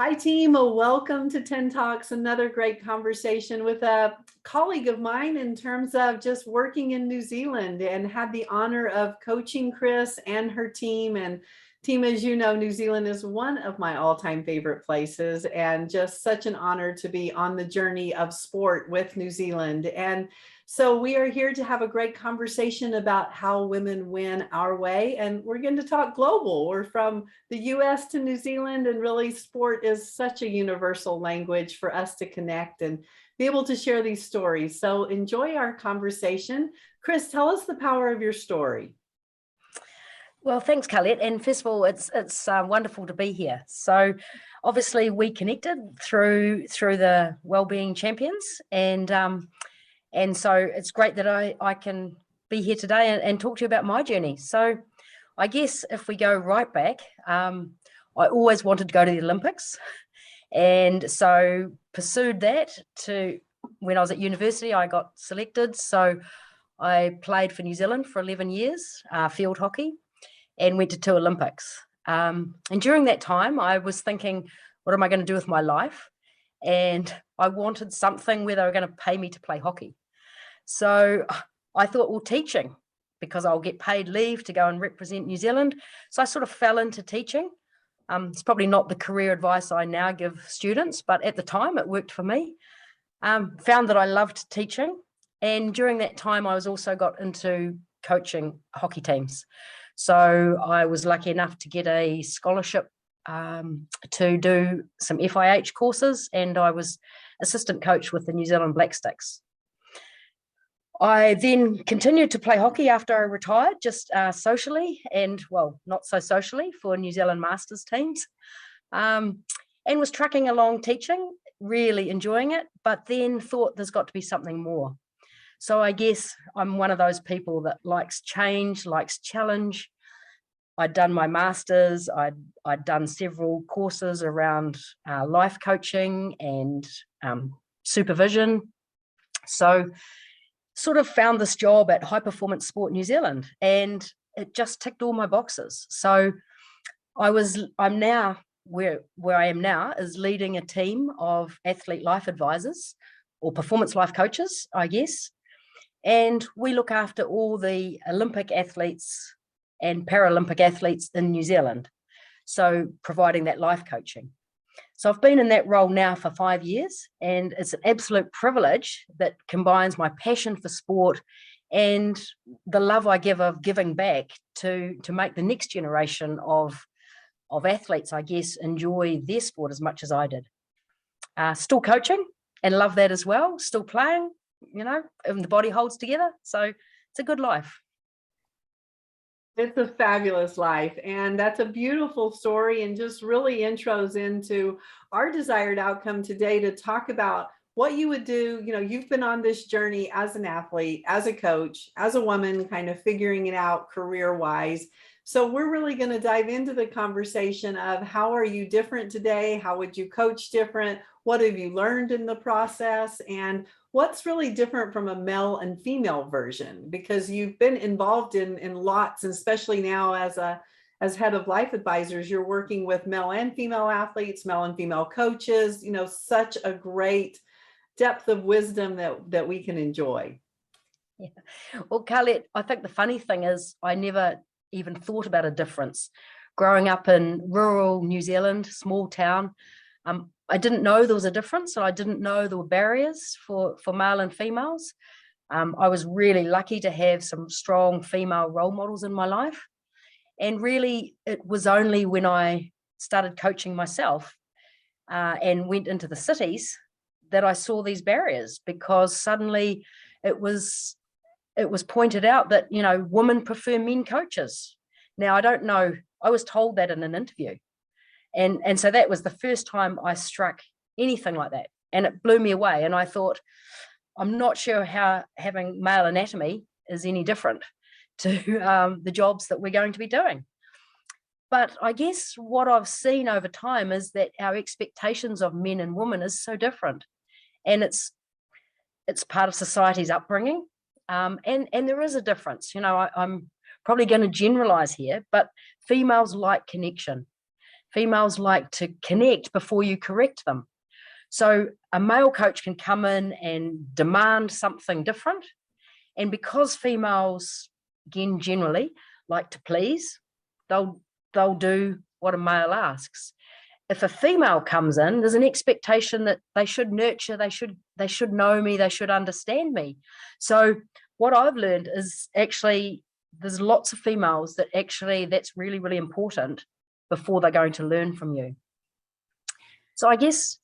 Hi team, welcome to 10 Talks, another great conversation with a colleague of mine in terms of just working in New Zealand, and had the honor of coaching Chris and her team. And team, as you know, New Zealand is one of my all-time favorite places, and just such an honor to be on the journey of sport with New Zealand. And so we are here to have a great conversation about how women win our way, and we're going to talk global. We're from the US to New Zealand, and really sport is such a universal language for us to connect and be able to share these stories. So enjoy our conversation. Chris, tell us the power of your story. Well, thanks, Colette. And first of all, it's wonderful to be here. So obviously we connected through the Wellbeing Champions, and so it's great that I can be here today and talk to you about my journey. So I guess if we go right back, I always wanted to go to the Olympics, and so pursued that. To when I was at university, I got selected. So I played for New Zealand for 11 years, field hockey, and went to 2 Olympics. And during that time, I was thinking, what am I going to do with my life? And I wanted something where they were going to pay me to play hockey. So I thought, well, teaching, because I'll get paid leave to go and represent New Zealand. So I sort of fell into teaching. It's probably not the career advice I now give students, but at the time it worked for me. Found that I loved teaching. And during that time, I was also got into coaching hockey teams. So I was lucky enough to get a scholarship to do some FIH courses, and I was assistant coach with the New Zealand Black Sticks. I then continued to play hockey after I retired, just socially, and well, not so socially, for New Zealand Masters teams, and was trucking along teaching, really enjoying it, but then thought there's got to be something more. So I guess I'm one of those people that likes change, likes challenge. I'd done my master's, I'd done several courses around life coaching and supervision. So sort of found this job at High Performance Sport New Zealand, and it just ticked all my boxes. So I'm now where I am now is leading a team of athlete life advisors, or performance life coaches, I guess. And we look after all the Olympic athletes and Paralympic athletes in New Zealand. So providing that life coaching. So I've been in that role now for 5 years, and it's an absolute privilege that combines my passion for sport and the love I give of giving back to make the next generation of athletes, I guess, enjoy their sport as much as I did. Still coaching and love that as well, still playing, and the body holds together. So it's a good life. It's a fabulous life, and that's a beautiful story, and just really intros into our desired outcome today to talk about what you would do. You've been on this journey as an athlete, as a coach, as a woman, kind of figuring it out career-wise. So we're really going to dive into the conversation of how are you different today? How would you coach different? What have you learned in the process? And what's really different from a male and female version? Because you've been involved in lots, and especially now as head of life advisors, you're working with male and female athletes, male and female coaches, such a great depth of wisdom that we can enjoy. Yeah. Well, Colette, I think the funny thing is I never even thought about a difference. Growing up in rural New Zealand, small town, I didn't know there was a difference, and I didn't know there were barriers for male and females. I was really lucky to have some strong female role models in my life. And really, it was only when I started coaching myself and went into the cities that I saw these barriers, because suddenly it was pointed out that, women prefer men coaches. Now, I don't know, I was told that in an interview. And so that was the first time I struck anything like that. And it blew me away. And I thought, I'm not sure how having male anatomy is any different to the jobs that we're going to be doing. But I guess what I've seen over time is that our expectations of men and women is so different. And it's part of society's upbringing. And there is a difference. I'm probably going to generalize here, but females like connection. Females like to connect before you correct them. So a male coach can come in and demand something different. And because females, again, generally like to please, they'll do what a male asks. If a female comes in, there's an expectation that they should nurture, they should know me, they should understand me. So what I've learned is actually there's lots of females that actually that's really, really important before they're going to learn from you. So I guess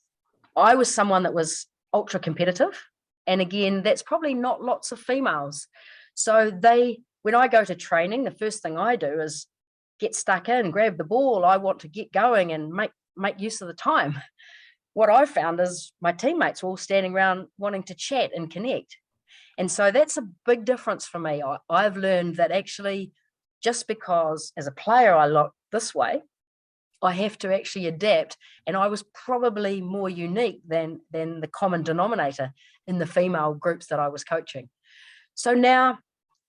I was someone that was ultra competitive. And again, that's probably not lots of females. So when I go to training, the first thing I do is get stuck in, grab the ball. I want to get going and make use of the time. What I found is my teammates were all standing around wanting to chat and connect. And so that's a big difference for me. I've learned that actually, just because as a player I look this way, I have to actually adapt. And I was probably more unique than the common denominator in the female groups that I was coaching. So now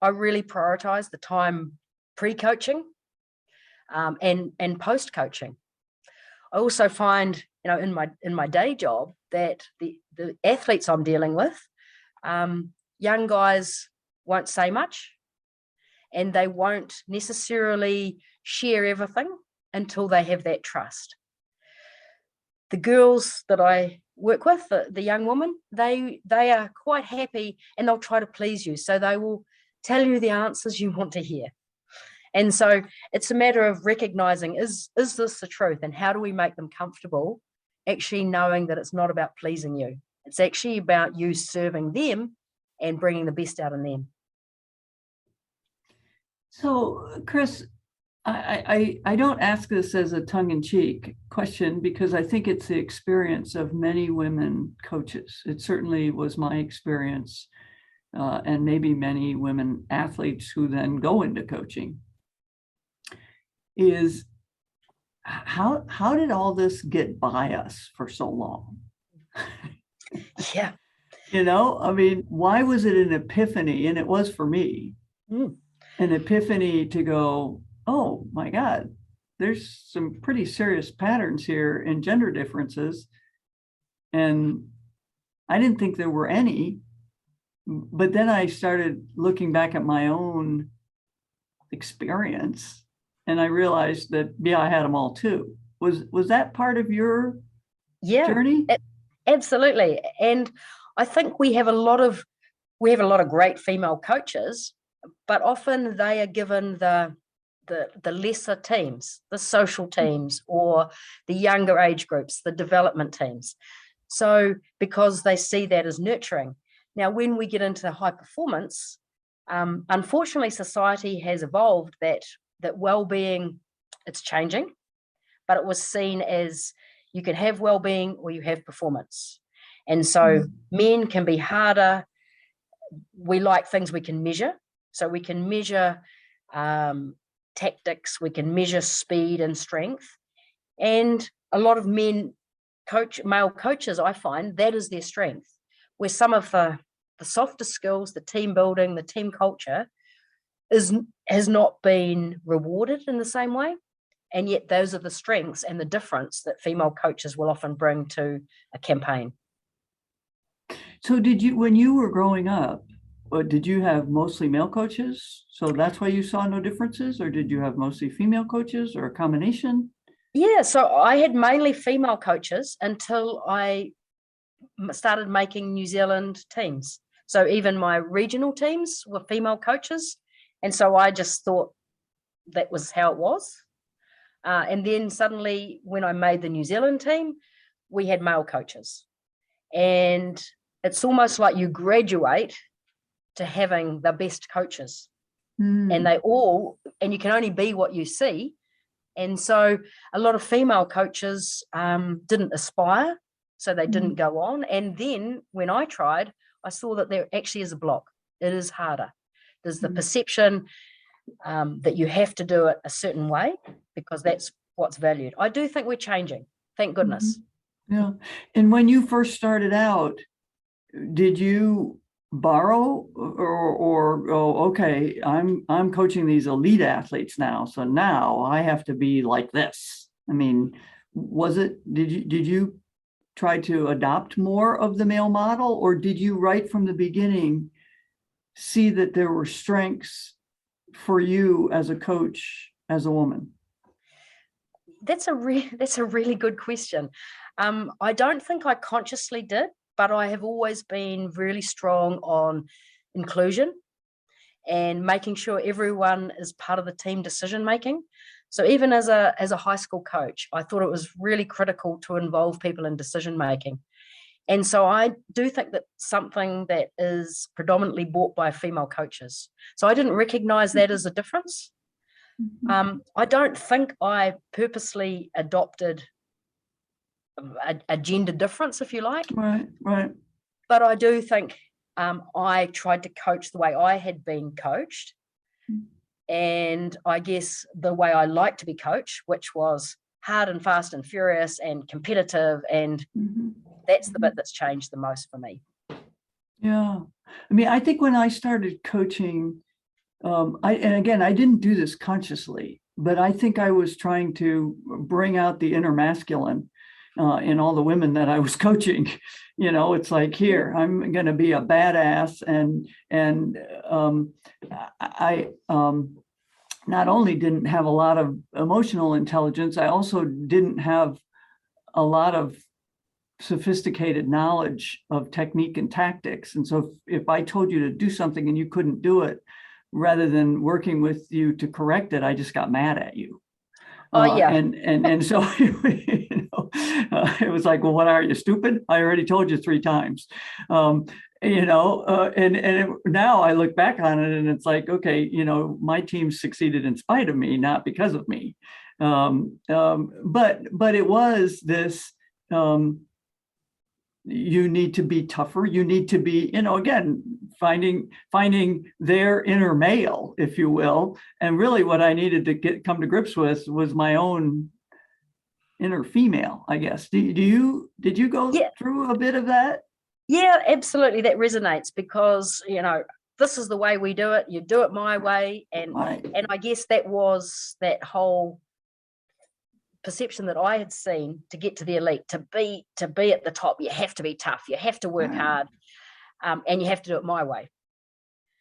I really prioritize the time pre-coaching and post-coaching. I also find, in my day job that the athletes I'm dealing with, young guys won't say much, and they won't necessarily share everything until they have that trust. The girls that I work with, the young women, they are quite happy, and they'll try to please you. So they will tell you the answers you want to hear. And so it's a matter of recognizing, is this the truth? And how do we make them comfortable actually knowing that it's not about pleasing you? It's actually about you serving them and bringing the best out of them. So, Chris, I don't ask this as a tongue-in-cheek question because I think it's the experience of many women coaches. It certainly was my experience, and maybe many women athletes who then go into coaching. Is how did all this get by us for so long? Yeah. I mean, why was it an epiphany? And it was for me, an epiphany to go, oh my God, there's some pretty serious patterns here in gender differences. And I didn't think there were any, but then I started looking back at my own experience and I realized that, yeah, I had them all too. Was that part of your journey? Absolutely. And I think we have a lot of great female coaches, but often they are given the lesser teams, the social teams, or the younger age groups, the development teams. So because they see that as nurturing. Now, when we get into high performance, unfortunately, society has evolved that well-being, it's changing, but it was seen as you can have well-being or you have performance. And so men can be harder. We like things we can measure. So we can measure tactics, we can measure speed and strength. And a lot of male coaches, I find that is their strength, where some of the softer skills, the team building, the team culture has not been rewarded in the same way. And yet those are the strengths and the difference that female coaches will often bring to a campaign. So when you were growing up, did you have mostly male coaches? So that's why you saw no differences? Or did you have mostly female coaches or a combination? Yeah, so I had mainly female coaches until I started making New Zealand teams. So even my regional teams were female coaches. And so I just thought that was how it was. And then suddenly when I made the New Zealand team, we had male coaches. And it's almost like you graduate to having the best coaches. And you can only be what you see. And so a lot of female coaches didn't aspire, so they didn't go on. And then when I tried, I saw that there actually is a block. It is harder. There's the perception that you have to do it a certain way because that's what's valued. I do think we're changing, thank goodness. Yeah. And when you first started out, did you borrow or go, okay, I'm coaching these elite athletes now, so now I have to be like this? I mean, did you try to adopt more of the male model, or did you right from the beginning see that there were strengths for you as a coach, as a woman? That's a really good question. I don't think I consciously did, but I have always been really strong on inclusion and making sure everyone is part of the team decision making. So even as a high school coach, I thought it was really critical to involve people in decision making. And so I do think that something that is predominantly brought by female coaches. So I didn't recognize that as a difference. I don't think I purposely adopted a gender difference, if you like. Right. But I do think I tried to coach the way I had been coached. And I guess the way I like to be coached, which was hard and fast and furious and competitive. And that's the bit that's changed the most for me. Yeah. I mean, I think when I started coaching, and again, I didn't do this consciously, but I think I was trying to bring out the inner masculine in all the women that I was coaching. You know, it's like, here, I'm going to be a badass. And I not only didn't have a lot of emotional intelligence, I also didn't have a lot of sophisticated knowledge of technique and tactics. And so if I told you to do something and you couldn't do it, rather than working with you to correct it, I just got mad at you. Yeah. And so it was like, well, what are you, stupid? I already told you 3 times. Now I look back on it and it's like, okay, my team succeeded in spite of me, not because of me. But it was this, you need to be tougher. You need to be, again, finding their inner male, if you will. And really what I needed to come to grips with was my own inner female, I guess. Did you go through a bit of that? Yeah, absolutely. That resonates because, this is the way we do it. You do it my way. And I guess that was that whole perception that I had seen to get to the elite, to be at the top. You have to be tough. You have to work hard, and you have to do it my way.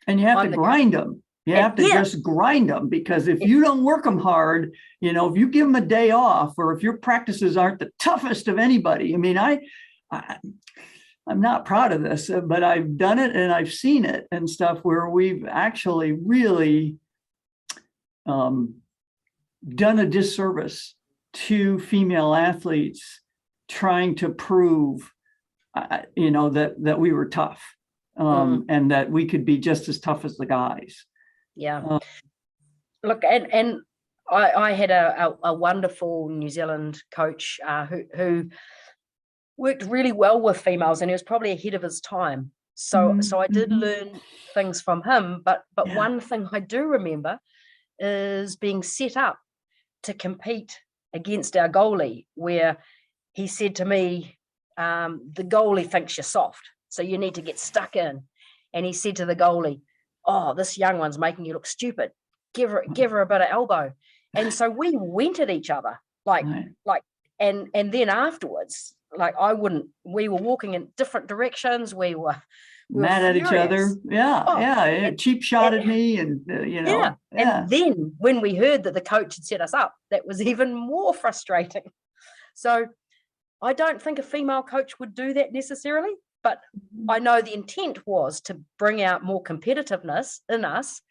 And you have to grind them. You have to just grind them, because if you don't work them hard, if you give them a day off, or if your practices aren't the toughest of anybody. I mean, I'm not proud of this, but I've done it and I've seen it and stuff where we've actually really done a disservice to female athletes trying to prove, that we were tough, and that we could be just as tough as the guys. Yeah. Look, and I had a wonderful New Zealand coach who worked really well with females, and he was probably ahead of his time. So I did learn things from him. But one thing I do remember is being set up to compete against our goalie, where he said to me, the goalie thinks you're soft, so you need to get stuck in. And he said to the goalie, oh, this young one's making you look stupid. Give her a bit of elbow. And so we went at each other, and then afterwards, we were walking in different directions. We were mad at each other. Yeah. Cheap shot at me. And, And then when we heard that the coach had set us up, that was even more frustrating. So I don't think a female coach would do that necessarily, but I know the intent was to bring out more competitiveness in us.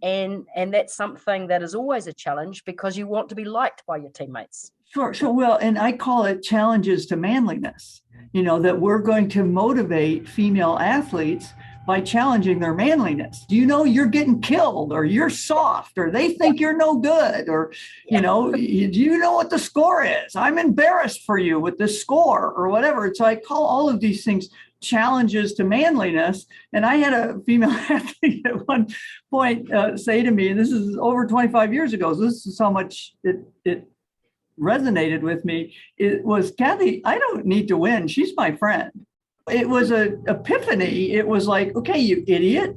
And that's something that is always a challenge, because you want to be liked by your teammates. Sure. Well, and I call it challenges to manliness, that we're going to motivate female athletes by challenging their manliness. Do you know you're getting killed, or you're soft, or they think you're no good, or, do you know what the score is? I'm embarrassed for you with this score, or whatever. So I call all of these things challenges to manliness. And I had a female athlete at one point say to me, and this is over 25 years ago, so this is how much it resonated with me. It was, Kathy, I don't need to win. She's my friend. It was an epiphany. It was like, okay, you idiot.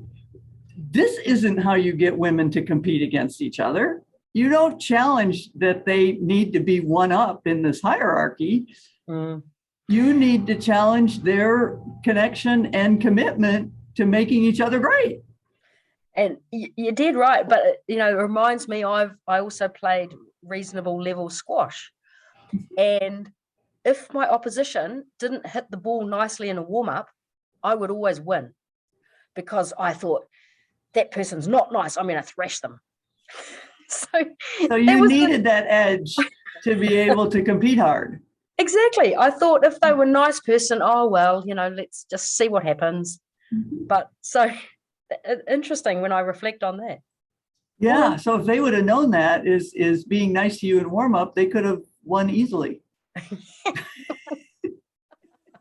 This isn't how you get women to compete against each other. you don't challenge that they need to be one up in this hierarchy. You need to challenge their connection and commitment to making each other great. And you did right, but it reminds me, I also played reasonable level squash, and if my opposition didn't hit the ball nicely in a warm-up, I would always win, because I thought, that person's not nice, I'm going to thrash them. So you needed that edge to be able to compete hard. Exactly. I thought if they were a nice person, oh, well, let's just see what happens. But so interesting when I reflect on that. Yeah. So if they would have known that is being nice to you in warm up, they could have won easily.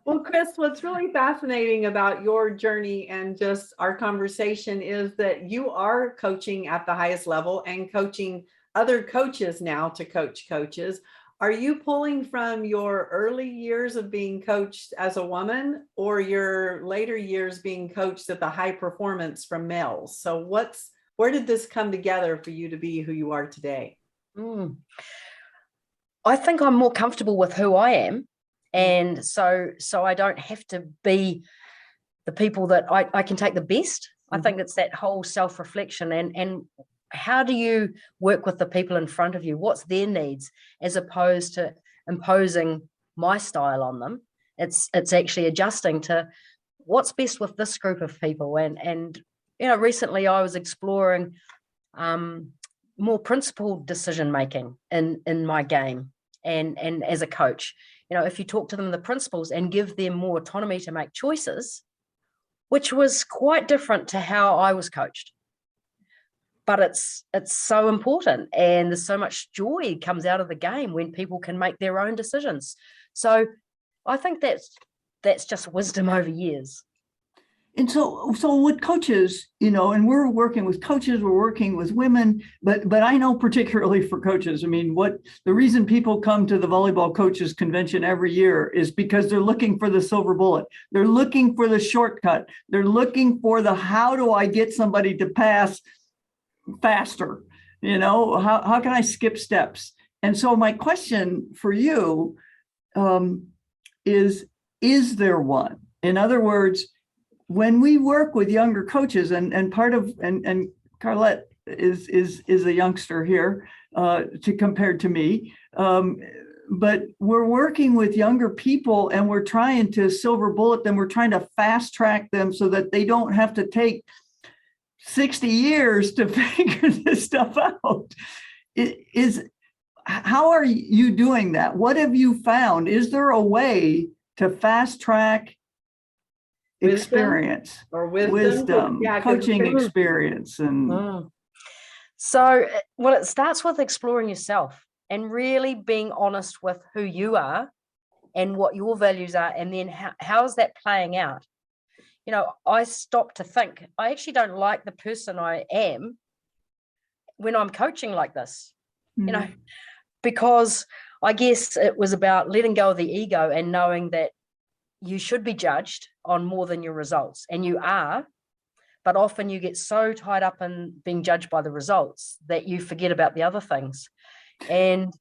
Well, Chris, what's really fascinating about your journey and just our conversation is that you are coaching at the highest level and coaching other coaches now to coach coaches. Are you pulling from your early years of being coached as a woman, or your later years being coached at the high performance from males? So where did this come together for you to be who you are today? I think I'm more comfortable with who I am. And so I don't have to be the people that I can take the best. I think it's that whole self-reflection and how do you work with the people in front of you? What's their needs, as opposed to imposing my style on them? It's actually adjusting to what's best with this group of people. And recently I was exploring more principled decision making in my game and as a coach. If you talk to them the principles and give them more autonomy to make choices, which was quite different to how I was coached. But it's so important, and there's so much joy comes out of the game when people can make their own decisions. So I think that's just wisdom over years. And so with coaches, and we're working with coaches, we're working with women, but I know particularly for coaches, the reason people come to the volleyball coaches convention every year is because they're looking for the silver bullet. They're looking for the shortcut. They're looking for how do I get somebody to pass faster? How can I skip steps? And so my question for you is there one? In other words, when we work with younger coaches, and Carlette is a youngster here compared to me, but we're working with younger people and we're trying to silver bullet them. We're trying to fast track them so that they don't have to take 60 years to figure this stuff out. How are you doing that? What have you found? Is there a way to fast track experience or wisdom, coaching experience? So, well, it starts with exploring yourself and really being honest with who you are and what your values are, and then how is that playing out? I stop to think, I actually don't like the person I am when I'm coaching like this, because I guess it was about letting go of the ego and knowing that you should be judged on more than your results, and you are, but often you get so tied up in being judged by the results that you forget about the other things. And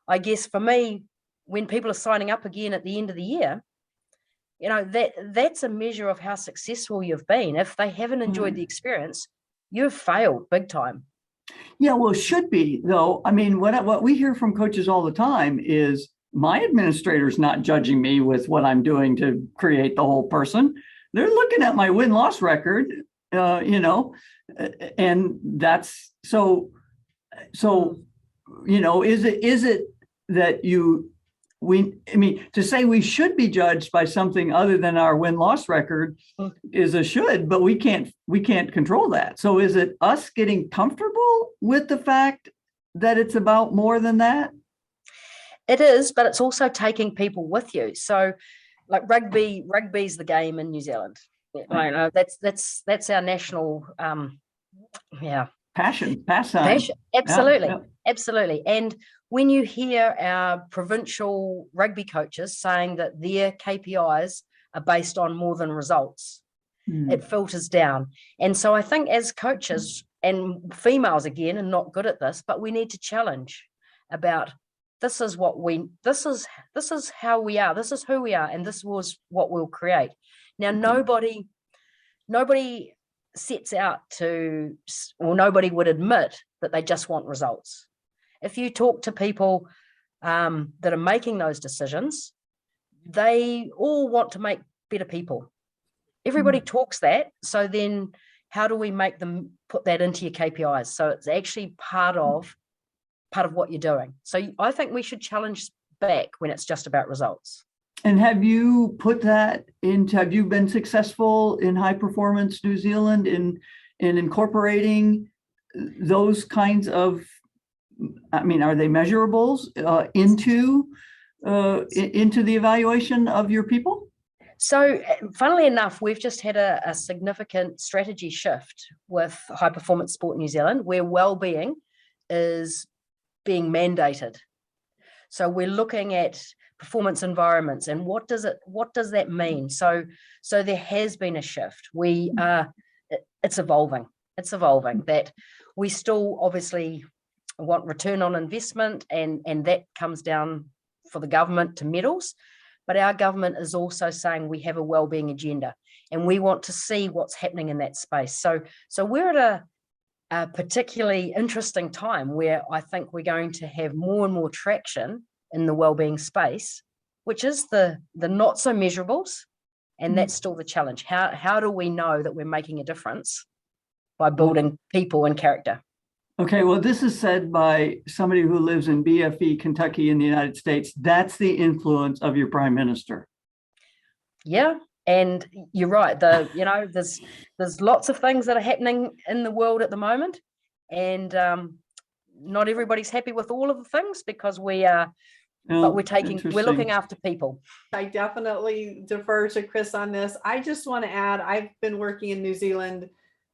I guess for me, when people are signing up again at the end of the year, that's a measure of how successful you've been. If they haven't enjoyed the experience, you've failed big time. Yeah, well, it should be, though. What we hear from coaches all the time is, my administrator's not judging me with what I'm doing to create the whole person. They're looking at my win-loss record, and that's so, is it that to say we should be judged by something other than our win-loss record is a should, but we can't control that. So is it us getting comfortable with the fact that it's about more than that? It is, but it's also taking people with you. So like rugby's the game in New Zealand. That's our national passion. Absolutely. Yeah. Absolutely. And when you hear our provincial rugby coaches saying that their KPIs are based on more than results, it filters down. And so I think as coaches, and females again are not good at this, but we need to challenge about this is how we are, this is who we are, and this was what we'll create. Now, nobody sets out to, or nobody would admit that they just want results. If you talk to people that are making those decisions, they all want to make better people. Everybody talks that. So then how do we make them put that into your KPIs? So it's actually part of what you're doing. So I think we should challenge back when it's just about results. And have you been successful in High Performance New Zealand in incorporating those kinds of, I mean, are they measurables into the evaluation of your people? So funnily enough, we've just had a significant strategy shift with High Performance Sport New Zealand, where well-being is being mandated. So we're looking at performance environments and what does that mean? So there has been a shift. It's evolving. That we still obviously want return on investment, and that comes down for the government to medals. But our government is also saying we have a wellbeing agenda, and we want to see what's happening in that space. So we're at a particularly interesting time where I think we're going to have more and more traction in the wellbeing space, which is the not so measurables, and that's still the challenge. How do we know that we're making a difference by building people and character? Okay, well, this is said by somebody who lives in BFE, Kentucky in the United States. That's the influence of your prime minister. Yeah, and you're right. There's lots of things that are happening in the world at the moment, and not everybody's happy with all of the things because we're looking after people. I definitely defer to Chris on this. I just want to add, I've been working in New Zealand,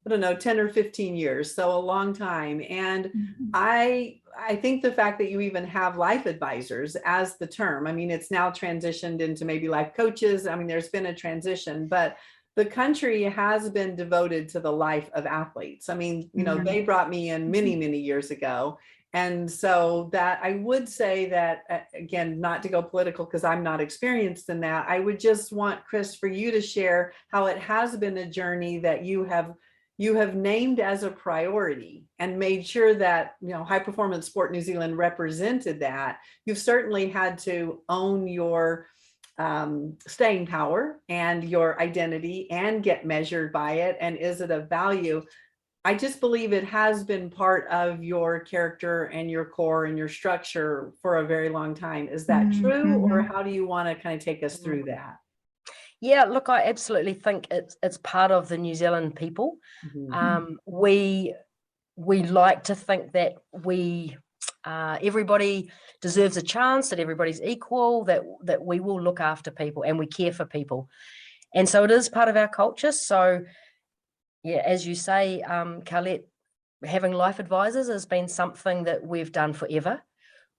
I don't know, 10 or 15 years, so a long time. And I think the fact that you even have life advisors as the term, I mean, it's now transitioned into maybe life coaches. I mean, there's been a transition, but the country has been devoted to the life of athletes. I mean, they brought me in many, many years ago. And so that I would say that, again, not to go political because I'm not experienced in that, I would just want, Chris, for you to share how it has been a journey that you have named as a priority and made sure that, High Performance Sport New Zealand represented that. You've certainly had to own your staying power and your identity and get measured by it. And is it of value? I just believe it has been part of your character and your core and your structure for a very long time. Is that true? Or how do you want to kind of take us through that? Yeah, look, I absolutely think it's part of the New Zealand people. We like to think that everybody deserves a chance, that everybody's equal, that we will look after people and we care for people. And so it is part of our culture. So yeah, as you say, Carlette, having life advisors has been something that we've done forever.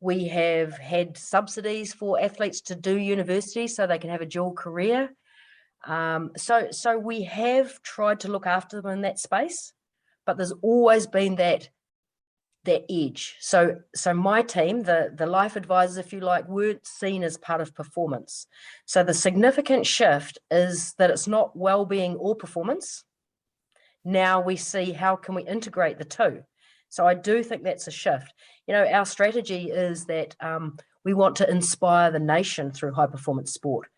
We have had subsidies for athletes to do university so they can have a dual career. So we have tried to look after them in that space, but there's always been that edge. So my team, the life advisors, if you like, weren't seen as part of performance. So the significant shift is that it's not well-being or performance. Now we see how can we integrate the two. So I do think that's a shift. Our strategy is that we want to inspire the nation through high performance sport.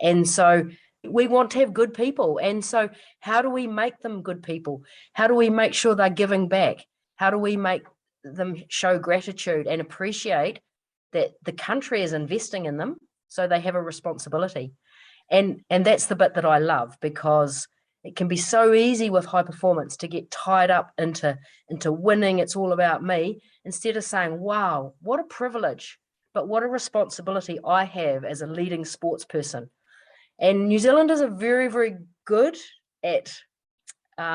And so we want to have good people. And so how do we make them good people? How do we make sure they're giving back? How do we make them show gratitude and appreciate that the country is investing in them so they have a responsibility? And that's the bit that I love, because it can be so easy with high performance to get tied up into winning. It's all about me, instead of saying, wow, what a privilege, but what a responsibility I have as a leading sports person. And New Zealanders are very, very good at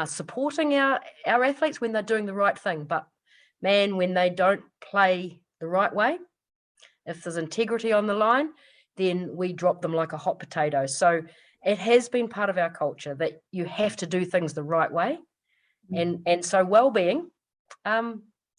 supporting our athletes when they're doing the right thing. But man, when they don't play the right way, if there's integrity on the line, then we drop them like a hot potato. So it has been part of our culture that you have to do things the right way. And so well-being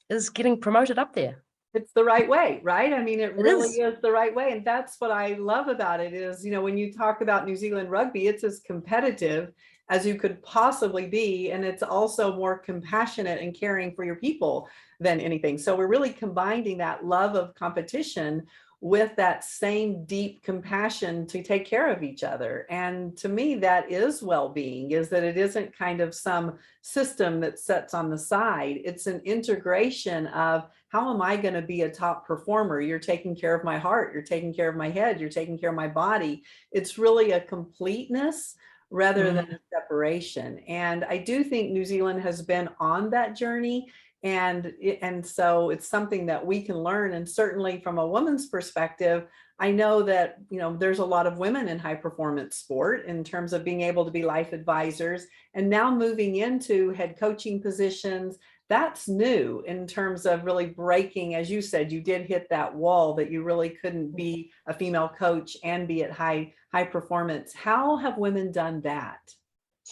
is getting promoted up there. It's the right way, right? I mean, it really is. is the right way. And that's what I love about it is, when you talk about New Zealand rugby, it's as competitive as you could possibly be. And it's also more compassionate and caring for your people than anything. So we're really combining that love of competition with that same deep compassion to take care of each other. And to me, that is well-being, is that it isn't kind of some system that sits on the side. It's an integration of, how am I going to be a top performer? You're taking care of my heart, you're taking care of my head, you're taking care of my body. It's really a completeness rather than a separation. And I do think New Zealand has been on that journey. And so it's something that we can learn. And certainly from a woman's perspective, I know that, there's a lot of women in high performance sport in terms of being able to be life advisors, and now moving into head coaching positions. That's new in terms of really breaking, as you said, you did hit that wall that you really couldn't be a female coach and be at high performance. How have women done that?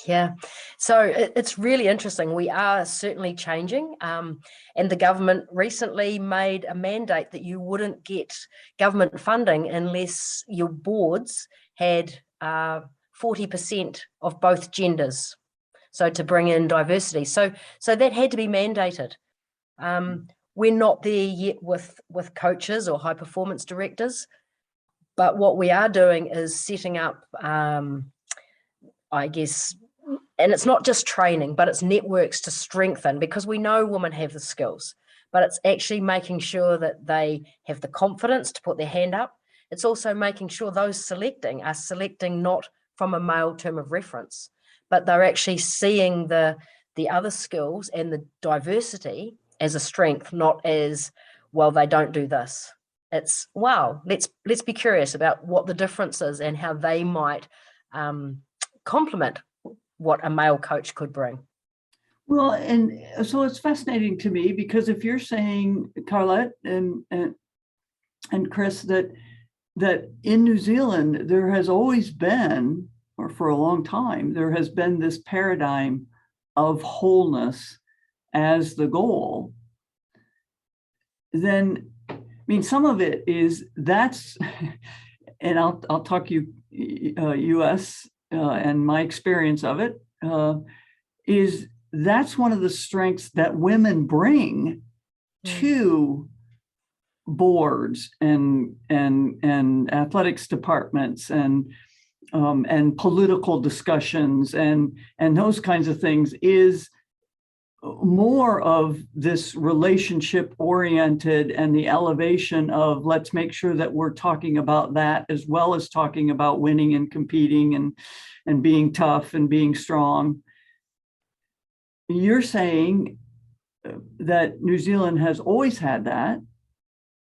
Yeah, so it's really interesting. We are certainly changing, and the government recently made a mandate that you wouldn't get government funding unless your boards had 40% of both genders. So to bring in diversity, so that had to be mandated. We're not there yet with coaches or high performance directors, but what we are doing is setting up, I guess. And it's not just training, but it's networks to strengthen, because we know women have the skills, but it's actually making sure that they have the confidence to put their hand up. It's also making sure those selecting are selecting not from a male term of reference, but they're actually seeing the other skills and the diversity as a strength, not as, well, they don't do this. It's, wow, let's be curious about what the difference is and how they might complement what a male coach could bring. Well, and so it's fascinating to me, because if you're saying, Carlette and Chris, that in New Zealand there has always been, or for a long time, there has been this paradigm of wholeness as the goal, then, I mean, some of it is that's, and I'll talk US and my experience of it, is that's one of the strengths that women bring to boards and athletics departments and political discussions and those kinds of things, is more of this relationship oriented and the elevation of, let's make sure that we're talking about that as well as talking about winning and competing and being tough and being strong. You're saying that New Zealand has always had that,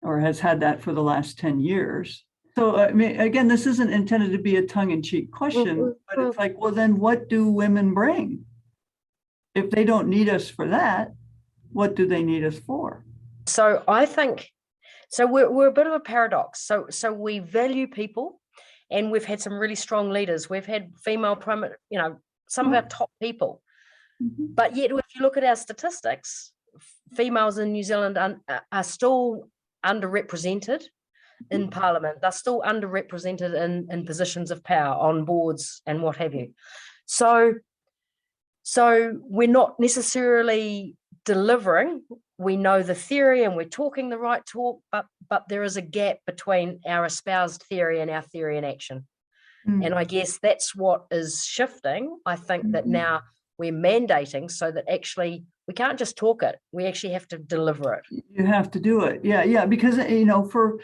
or has had that for the last 10 years. So, I mean, again, this isn't intended to be a tongue-in-cheek question, but it's like, well, then what do women bring? If they don't need us for that, what do they need us for? So I think, so we're a bit of a paradox. So we value people, and we've had some really strong leaders. We've had female some of our top people. Mm-hmm. But yet, if you look at our statistics, females in New Zealand are still underrepresented in Parliament. They're still underrepresented in positions of power on boards and what have you. So we're not necessarily delivering. We know the theory and we're talking the right talk, but there is a gap between our espoused theory and our theory in action. Mm. And I guess that's what is shifting. I think that now we're mandating so that actually we can't just talk it. We actually have to deliver it. You have to do it. Yeah. Because, for...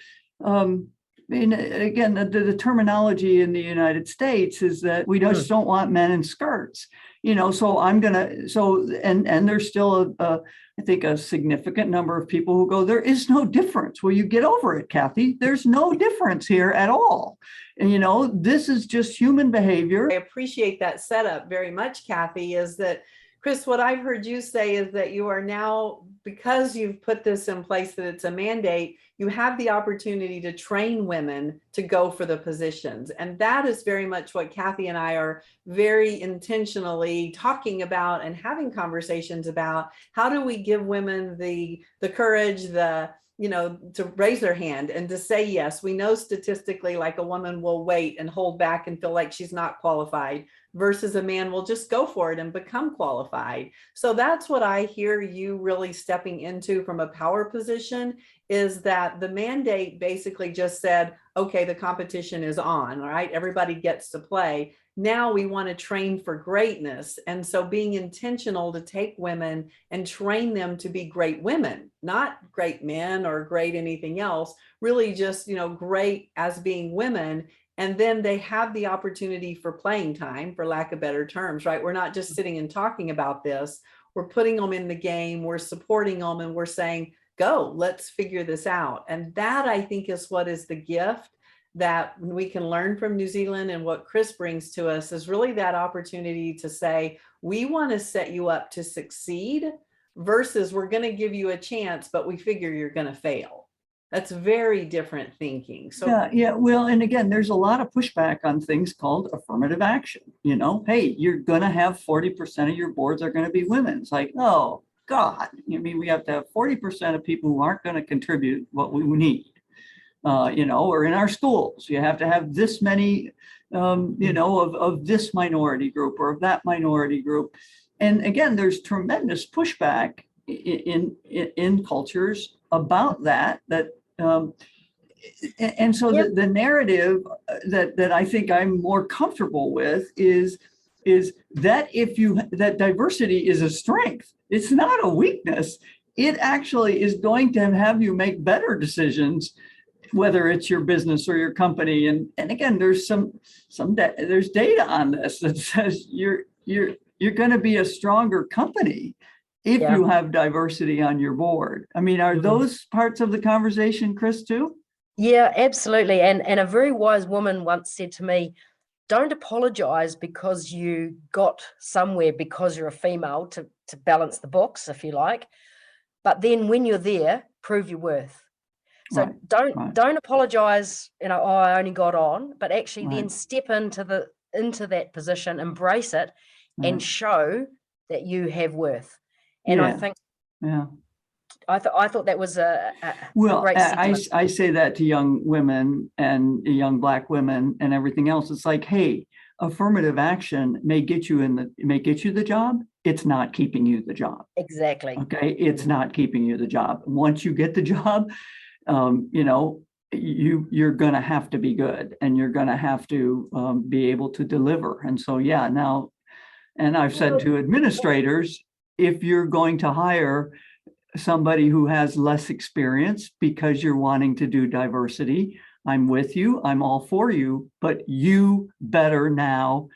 again, the terminology in the United States is that we just don't want men in skirts, so and there's still I think a significant number of people who go, there is no difference. Well, you get over it, Kathy. There's no difference here at all. And, this is just human behavior. I appreciate that setup very much, Kathy, is that Chris, what I've heard you say is that you are now, because you've put this in place, that it's a mandate, you have the opportunity to train women to go for the positions. And that is very much what Kathy and I are very intentionally talking about and having conversations about. How do we give women the courage, to raise their hand and to say yes? We know statistically, like, a woman will wait and hold back and feel like she's not qualified, versus a man will just go for it and become qualified. So that's what I hear you really stepping into from a power position, is that the mandate basically just said, okay, the competition is on, all right, everybody gets to play. Now we want to train for greatness. And so being intentional to take women and train them to be great women, not great men or great anything else, really just, great as being women. And then they have the opportunity for playing time, for lack of better terms, right? We're not just sitting and talking about this. We're putting them in the game, we're supporting them, and we're saying, go, let's figure this out. And that, I think, is what is the gift that we can learn from New Zealand, and what Chris brings to us is really that opportunity to say, we want to set you up to succeed, versus we're going to give you a chance, but we figure you're going to fail. That's very different thinking. So yeah. Well, and again, there's a lot of pushback on things called affirmative action. Hey, you're going to have 40% of your boards are going to be women. It's like, oh God, we have to have 40% of people who aren't going to contribute what we need. Or in our schools, you have to have this many, of this minority group or of that minority group. And again, there's tremendous pushback in cultures about that. And so Yep. the narrative that I think I'm more comfortable with is that that diversity is a strength. It's not a weakness. It actually is going to have you make better decisions, whether it's your business or your company. And again, there's there's data on this that says you're going to be a stronger company if you have diversity on your board. Are those parts of the conversation, Chris, too? Yeah, absolutely. And a very wise woman once said to me, don't apologize because you got somewhere because you're a female, to balance the books, if you like. But then when you're there, prove your worth. So don't apologize, I only got on, but actually then step into that position, embrace it, and show that you have worth. And I think I thought that was a great sentiment. I say that to young women and young Black women and everything else. It's like, hey, affirmative action may get you the job. It's not keeping you the job. Exactly. Okay, it's not keeping you the job. Once you get the job, you're going to have to be good, and you're going to have to be able to deliver. And so, now, and I've said to administrators, if you're going to hire somebody who has less experience because you're wanting to do diversity, I'm with you, I'm all for you, but you better now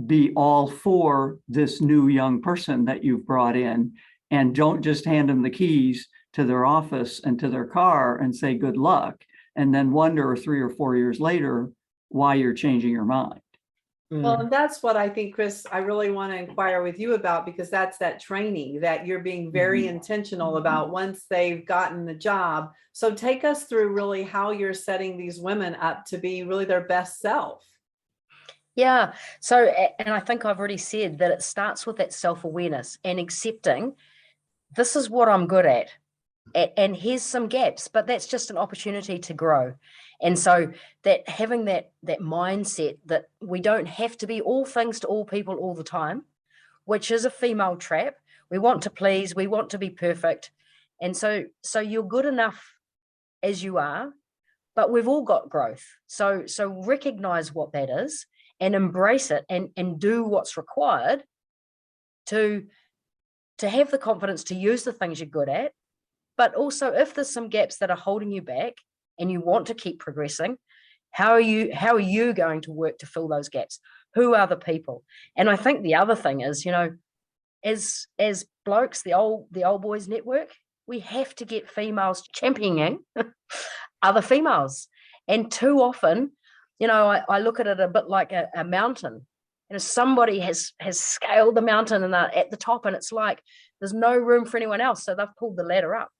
be all for this new young person that you've brought in, and don't just hand them the keys to their office and to their car and say good luck, and then wonder 3 or 4 years later why you're changing your mind. Well, and that's what I think, Chris, I really want to inquire with you about, because that's that training that you're being very intentional about once they've gotten the job. So take us through really how you're setting these women up to be really their best self. Yeah. So, and I think I've already said that it starts with that self-awareness and accepting this is what I'm good at. And here's some gaps, but that's just an opportunity to grow. And so that having that mindset that we don't have to be all things to all people all the time, which is a female trap. We want to please, we want to be perfect. And so you're good enough as you are, but we've all got growth. So recognize what that is and embrace it, and do what's required to have the confidence to use the things you're good at. But also, if there's some gaps that are holding you back and you want to keep progressing, how are you going to work to fill those gaps? Who are the people? And I think the other thing is, as blokes, the old boys network, we have to get females championing other females. And too often, I look at it a bit like a mountain, somebody has scaled the mountain and they're at the top, and it's like there's no room for anyone else, so they've pulled the ladder up.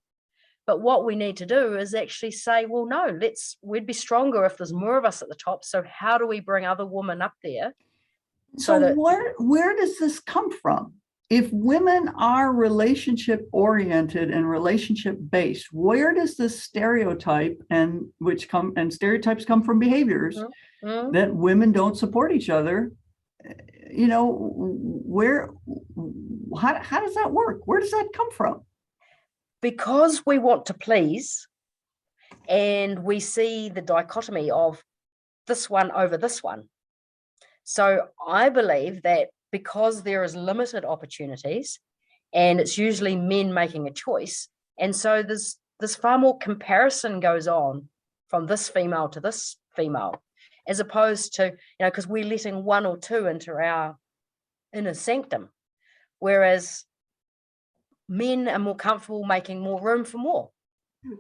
But what we need to do is actually say, well, no, we'd be stronger if there's more of us at the top. So how do we bring other women up there? So where does this come from? If women are relationship oriented and relationship based, where does this stereotype and stereotypes come from behaviors that women don't support each other? You know, how does that work? Where does that come from? Because we want to please, and we see the dichotomy of this one over this one. So I believe that because there is limited opportunities, and it's usually men making a choice, and so there's far more comparison goes on from this female to this female, as opposed to, because we're letting one or two into our inner sanctum, whereas men are more comfortable making more room for more.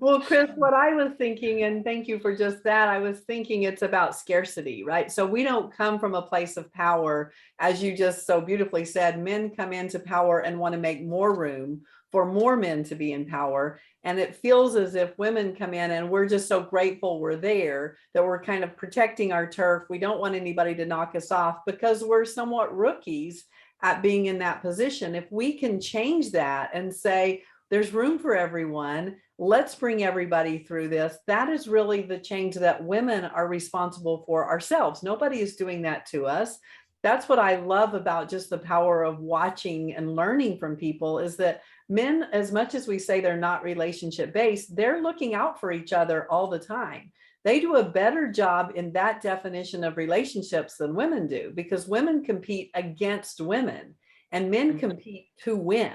Well, Chris, what I was thinking, and thank you for just that, I was thinking it's about scarcity, right? So we don't come from a place of power. As you just so beautifully said, men come into power and want to make more room for more men to be in power. And it feels as if women come in and we're just so grateful we're there, that we're kind of protecting our turf. We don't want anybody to knock us off because we're somewhat rookies at being in that position. If we can change that and say, there's room for everyone, let's bring everybody through this. That is really the change that women are responsible for ourselves. Nobody is doing that to us. That's what I love about just the power of watching and learning from people, is that men, as much as we say they're not relationship based, they're looking out for each other all the time. They do a better job in that definition of relationships than women do, because women compete against women and men compete to win.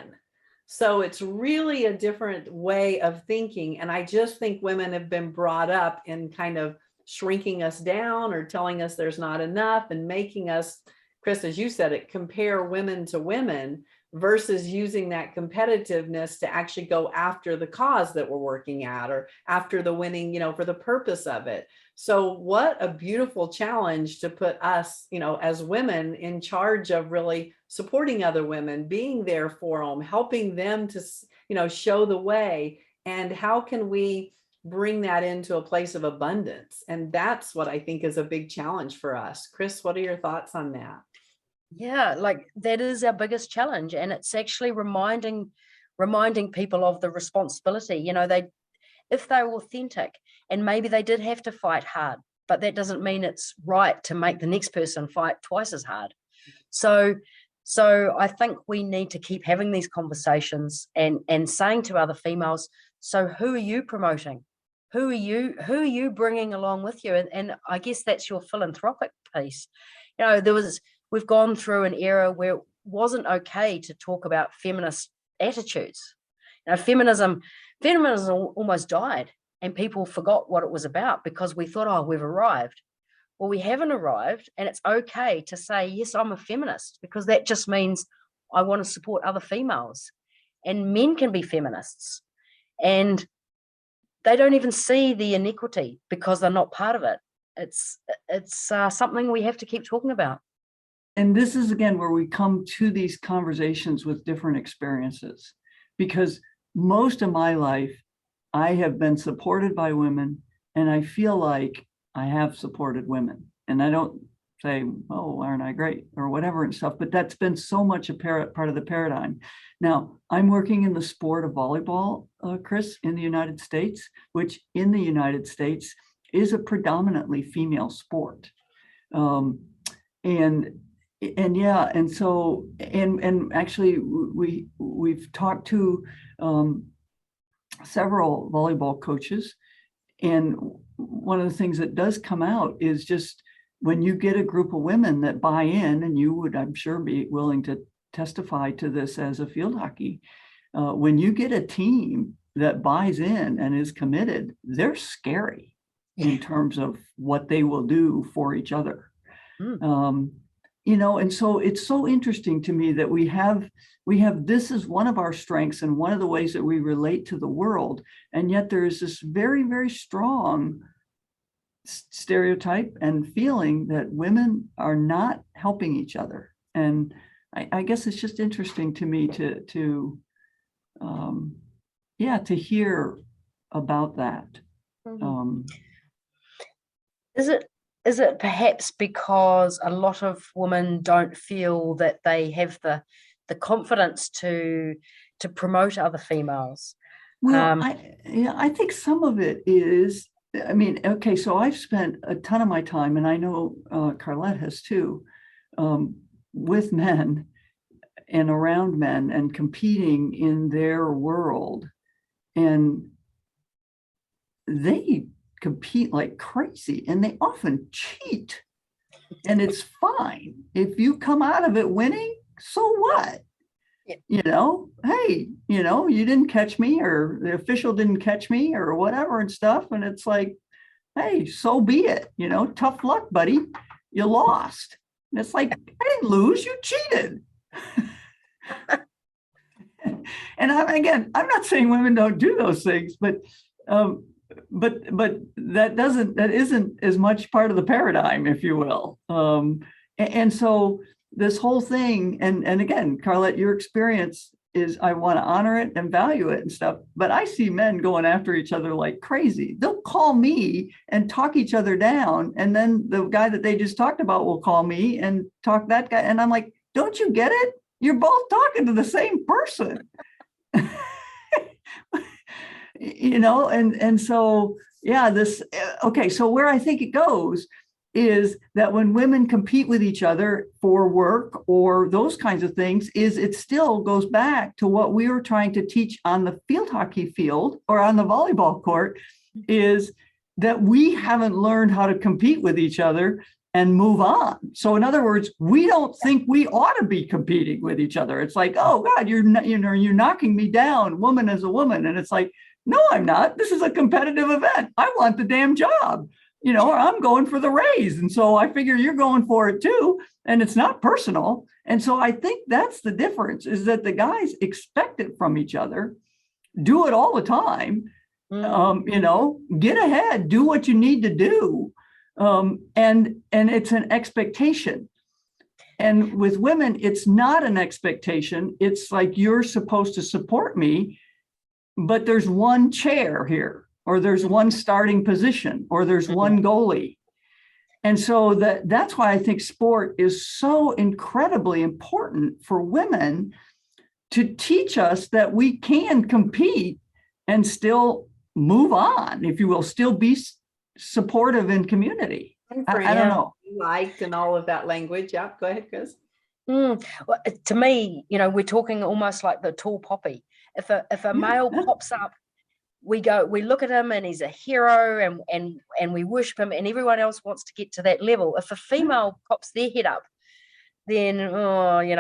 So it's really a different way of thinking. And I just think women have been brought up in kind of shrinking us down or telling us there's not enough and making us, Chris, as you said it, compare women to women versus using that competitiveness to actually go after the cause that we're working at or after the winning, for the purpose of it. So what a beautiful challenge to put us, as women in charge of really supporting other women, being there for them, helping them to, show the way. And how can we bring that into a place of abundance? And that's what I think is a big challenge for us. Chris, what are your thoughts on that? Yeah, like that is our biggest challenge. And it's actually reminding people of the responsibility. If they're authentic, and maybe they did have to fight hard, but that doesn't mean it's right to make the next person fight twice as hard. So I think we need to keep having these conversations and saying to other females, so who are you promoting? Who are you bringing along with you? And I guess that's your philanthropic piece. We've gone through an era where it wasn't okay to talk about feminist attitudes. Feminism almost died, and people forgot what it was about because we thought, oh, we've arrived. Well, we haven't arrived, and it's okay to say, yes, I'm a feminist, because that just means I want to support other females. And men can be feminists, and they don't even see the inequity because they're not part of it. It's something we have to keep talking about. And this is, again, where we come to these conversations with different experiences, because most of my life, I have been supported by women, and I feel like I have supported women. And I don't say, oh, aren't I great or whatever and stuff, but that's been so much a part of the paradigm. Now, I'm working in the sport of volleyball, Chris, in the United States, which in the United States is a predominantly female sport. And actually we've talked to several volleyball coaches, and one of the things that does come out is just when you get a group of women that buy in, and you would, I'm sure, be willing to testify to this as a field hockey, when you get a team that buys in and is committed, they're scary in terms of what they will do for each other. And so it's so interesting to me that we have this is one of our strengths and one of the ways that we relate to the world. And yet there is this very, very strong stereotype and feeling that women are not helping each other. And I guess it's just interesting to me to hear about that. Is it perhaps because a lot of women don't feel that they have the confidence to promote other females? Well, I think some of it is, I mean, okay, so I've spent a ton of my time, and I know Carlette has too, with men and around men and competing in their world. And they compete like crazy, and they often cheat. And it's fine. If you come out of it winning, so what? Yeah. Hey, you didn't catch me, or the official didn't catch me, or whatever and stuff. And it's like, hey, so be it. Tough luck, buddy. You lost. And it's like, I didn't lose, you cheated. And I'm not saying women don't do those things, but that isn't as much part of the paradigm, if you will. And so this whole thing, and again, Carlette, your experience is, I want to honor it and value it and stuff, but I see men going after each other like crazy. They'll call me and talk each other down, and then the guy that they just talked about will call me and talk that guy, and I'm like, don't you get it? You're both talking to the same person. And so, okay, so where I think it goes is that when women compete with each other for work or those kinds of things, is it still goes back to what we were trying to teach on the field hockey field or on the volleyball court, is that we haven't learned how to compete with each other and move on. So in other words, we don't think we ought to be competing with each other. It's like, oh God, you're knocking me down, woman as a woman. And it's like, no, I'm not. This is a competitive event. I want the damn job, or I'm going for the raise. And so I figure you're going for it too. And it's not personal. And so I think that's the difference, is that the guys expect it from each other, do it all the time, get ahead, do what you need to do. And it's an expectation. And with women, it's not an expectation. It's like, you're supposed to support me, but there's one chair here, or there's one starting position, or there's one goalie. And so that's why I think sport is so incredibly important for women, to teach us that we can compete and still move on, if you will, still be supportive in community. I don't know. Liked and all of that language. Yeah, go ahead, Chris. Well, to me, we're talking almost like the tall poppy. If a male pops up, we look at him and he's a hero, and we worship him, and everyone else wants to get to that level. If a female pops their head up, then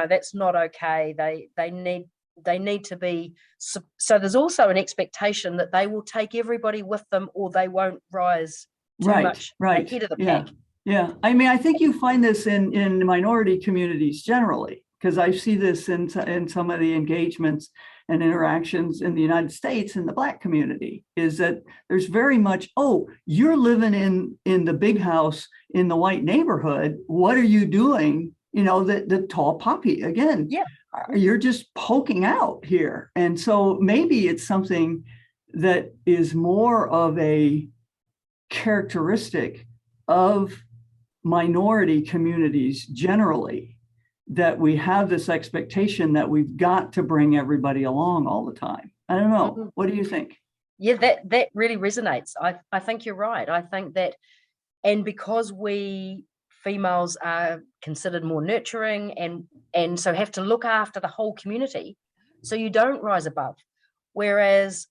that's not okay. They need to be, so there's also an expectation that they will take everybody with them, or they won't rise too much ahead of the pack. Yeah, I mean, I think you find this in minority communities generally, because I see this in some of the engagements and interactions in the United States in the Black community, is that there's very much, oh, you're living in the big house in the white neighborhood. What are you doing? The tall poppy again. Yeah, you're just poking out here. And so maybe it's something that is more of a characteristic of minority communities generally, that we have this expectation that we've got to bring everybody along all the time. I don't know. What do you think? Yeah, that really resonates. I think you're right. I think that, and because we females are considered more nurturing and so have to look after the whole community, so you don't rise above. Whereas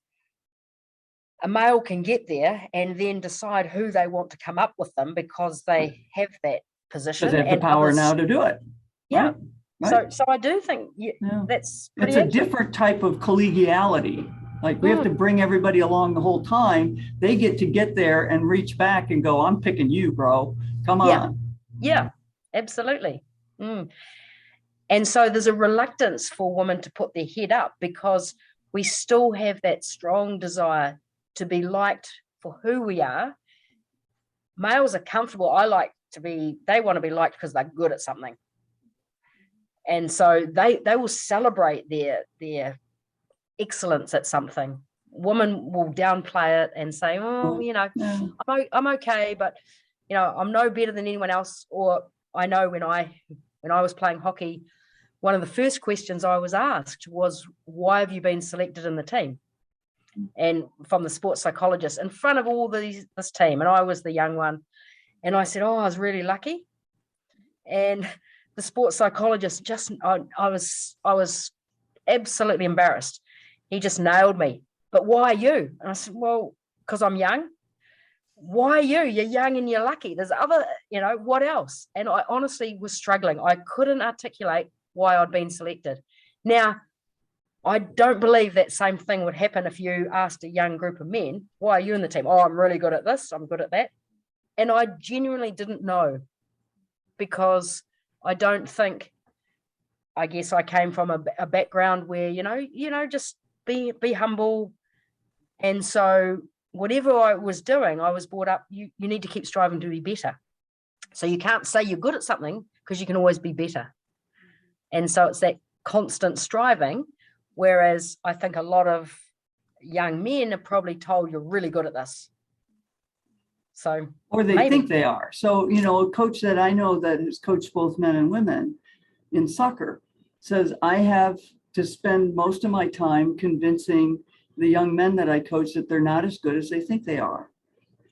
a male can get there and then decide who they want to come up with them, because they have that position. Because they have the power now to do it. Yeah. Right. So I do think that's pretty it's a different type of collegiality. Like, we have to bring everybody along the whole time. They get there and reach back and go, I'm picking you, bro. Come on. Yeah, absolutely. And so there's a reluctance for women to put their head up, because we still have that strong desire to be liked for who we are, males are comfortable. They want to be liked because they're good at something. And so they will celebrate their excellence at something. Women will downplay it and say, oh, I'm okay, but I'm no better than anyone else. Or I know when I was playing hockey, one of the first questions I was asked was, why have you been selected in the team? And from the sports psychologist in front of all this team, and I was the young one, and I said, I was really lucky. And the sports psychologist I was absolutely embarrassed. He just nailed me. But why are you? And I said, well, because I'm young. Why are you? You're young and you're lucky. There's other, what else? And I honestly was struggling. I couldn't articulate why I'd been selected. Now, I don't believe that same thing would happen if you asked a young group of men, why are you in the team? Oh, I'm really good at this. I'm good at that. And I genuinely didn't know, because I don't think, I guess I came from a background where, just be humble. And so whatever I was doing, I was brought up, you need to keep striving to be better. So you can't say you're good at something, because you can always be better. And so it's that constant striving. Whereas I think a lot of young men are probably told you're really good at this. So, or they think they are. So, a coach that I know that has coached both men and women in soccer says, I have to spend most of my time convincing the young men that I coach that they're not as good as they think they are.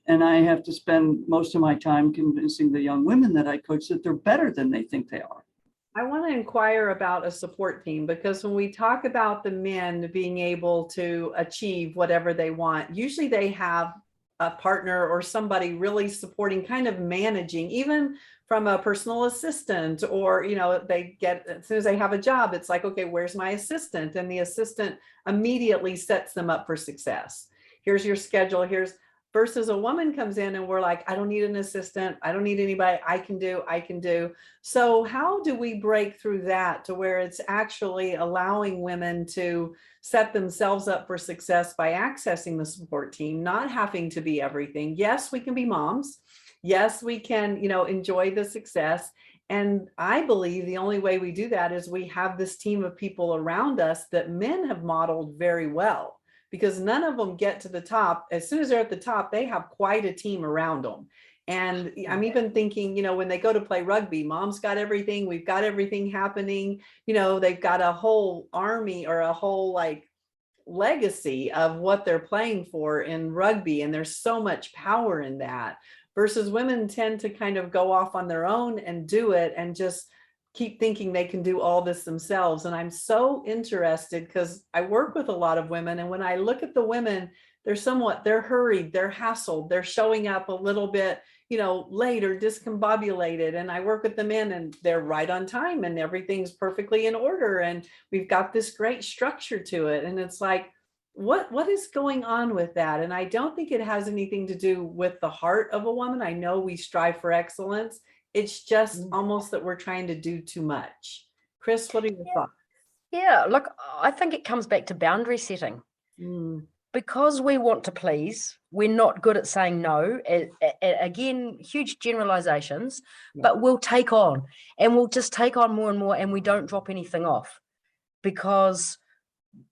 And I have to spend most of my time convincing the young women that I coach that they're better than they think they are. I want to inquire about a support team, because when we talk about the men being able to achieve whatever they want, usually they have a partner or somebody really supporting, kind of managing, even from a personal assistant, or, they get, as soon as they have a job, it's like, okay, where's my assistant? And the assistant immediately sets them up for success. Here's your schedule. Versus a woman comes in and we're like, I don't need an assistant. I don't need anybody. I can do. So how do we break through that to where it's actually allowing women to set themselves up for success by accessing the support team, not having to be everything? Yes, we can be moms. Yes, we can, enjoy the success. And I believe the only way we do that is we have this team of people around us that men have modeled very well. Because none of them get to the top. As soon as they're at the top, they have quite a team around them. And I'm even thinking, when they go to play rugby, mom's got everything. We've got everything happening. They've got a whole army or a whole legacy of what they're playing for in rugby. And there's so much power in that. Versus women tend to kind of go off on their own and do it and just keep thinking they can do all this themselves. And I'm so interested because I work with a lot of women. And when I look at the women, they're hurried, they're hassled, they're showing up a little bit, late or discombobulated. And I work with the men and they're right on time and everything's perfectly in order. And we've got this great structure to it. And it's like, what is going on with that? And I don't think it has anything to do with the heart of a woman. I know we strive for excellence. It's just almost that we're trying to do too much. Chris, what are your thoughts? Yeah, look, I think it comes back to boundary setting. Because we want to please, we're not good at saying no. Again, huge generalizations, but we'll take on, and we'll just take on more and more, and we don't drop anything off because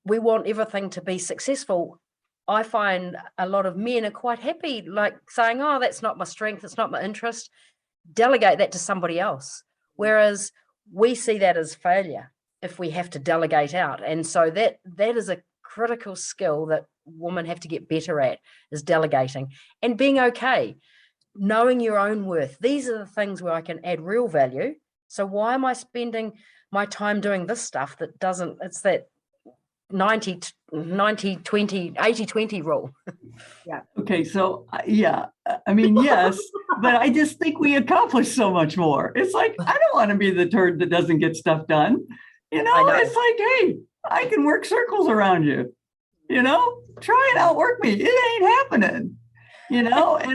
we want everything to be successful. I find a lot of men are quite happy, saying, oh, that's not my strength, it's not my interest. Delegate that to somebody else. Whereas we see that as failure if we have to delegate out. And so that is a critical skill that women have to get better at, is delegating and being okay, knowing your own worth. These are the things where I can add real value. So why am I spending my time doing this stuff that doesn't, it's that 90, 20, 80, 20 rule. Yeah. Okay. So, I mean, yes, but I just think we accomplish so much more. It's like, I don't want to be the turd that doesn't get stuff done. It's like, hey, I can work circles around you, try and outwork me. It ain't happening, and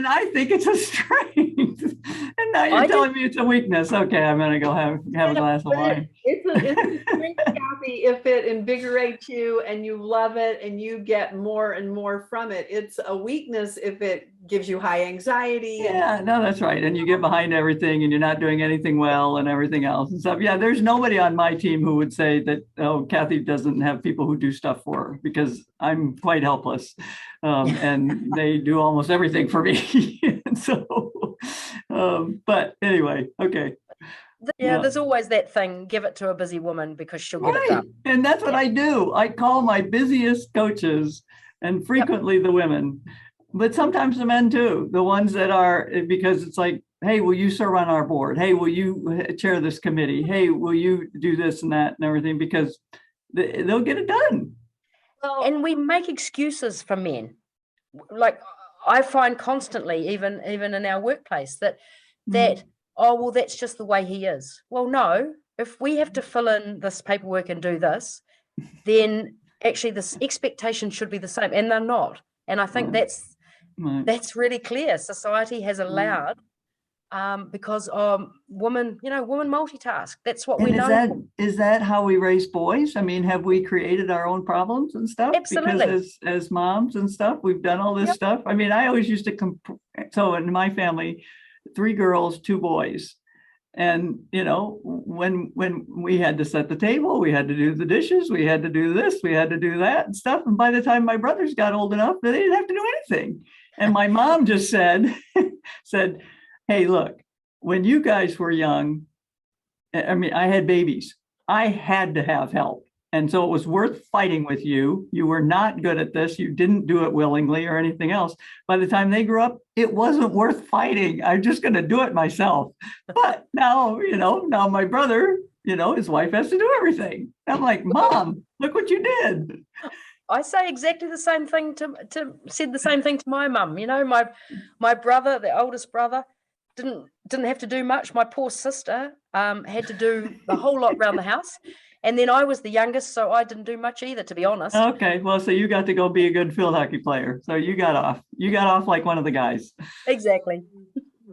I think it's a strength. And now you're telling me it's a weakness. Okay, I'm going to go have a glass of wine. It's a strength, Kathy, if it invigorates you and you love it and you get more and more from it. It's a weakness if it gives you high anxiety. Yeah, no, that's right. And you get behind everything and you're not doing anything well and everything else and stuff. Yeah, there's nobody on my team who would say that, oh, Kathy doesn't have people who do stuff for her, because I'm quite helpless. And they do almost everything for me. So, but anyway, okay. Yeah, there's always that thing, give it to a busy woman because she'll get it done. And that's what I do. I call my busiest coaches, and frequently the women, but sometimes the men too, the ones that are, because it's like, hey, will you serve on our board? Hey, will you chair this committee? Hey, will you do this and that and everything? Because they'll get it done. And we make excuses for men. Like I find constantly, even in our workplace, that oh, well, that's just the way he is. Well, no, if we have to fill in this paperwork and do this, then actually this expectation should be the same, and they're not. And I think that's really clear. Society has allowed, because women multitask. That's what we know. Is that how we raise boys? I mean, have we created our own problems and stuff? Absolutely. Because as moms and stuff, we've done all this stuff. I mean, I always used to so in my family, 3 girls, 2 boys. And, when we had to set the table, we had to do the dishes, we had to do this, we had to do that and stuff. And by the time my brothers got old enough, they didn't have to do anything. And my mom just said, hey, look, when you guys were young, I mean, I had babies. I had to have help. And so it was worth fighting with you. You were not good at this. You didn't do it willingly or anything else. By the time they grew up, it wasn't worth fighting. I'm just going to do it myself. But now, now my brother, his wife has to do everything. I'm like, Mom, look what you did. I say exactly the same thing said the same thing to my mum. My brother, the oldest brother, didn't have to do much. My poor sister had to do a whole lot around the house. And then I was the youngest, so I didn't do much either, to be honest. Okay, well, so you got to go be a good field hockey player. So you got off. You got off like one of the guys. Exactly.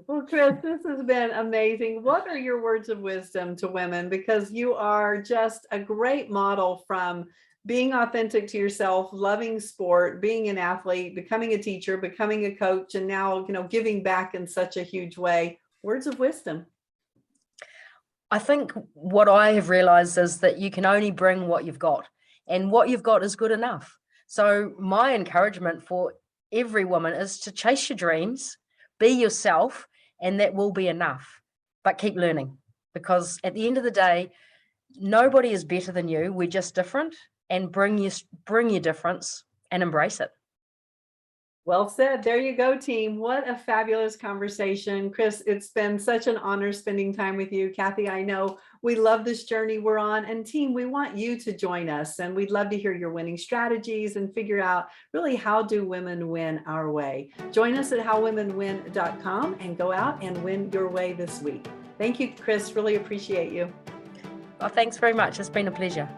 Well, Chris, this has been amazing. What are your words of wisdom to women? Because you are just a great model, from being authentic to yourself, loving sport, being an athlete, becoming a teacher, becoming a coach, and now, giving back in such a huge way. Words of wisdom. I think what I have realized is that you can only bring what you've got, and what you've got is good enough. So my encouragement for every woman is to chase your dreams, be yourself, and that will be enough. But keep learning, because at the end of the day, nobody is better than you. We're just different, and bring your difference and embrace it. Well said. There you go, team. What a fabulous conversation. Chris, it's been such an honor spending time with you. Kathy, I know we love this journey we're on. And team, we want you to join us. And we'd love to hear your winning strategies and figure out really, how do women win our way. Join us at howwomenwin.com and go out and win your way this week. Thank you, Chris. Really appreciate you. Oh, thanks very much. It's been a pleasure.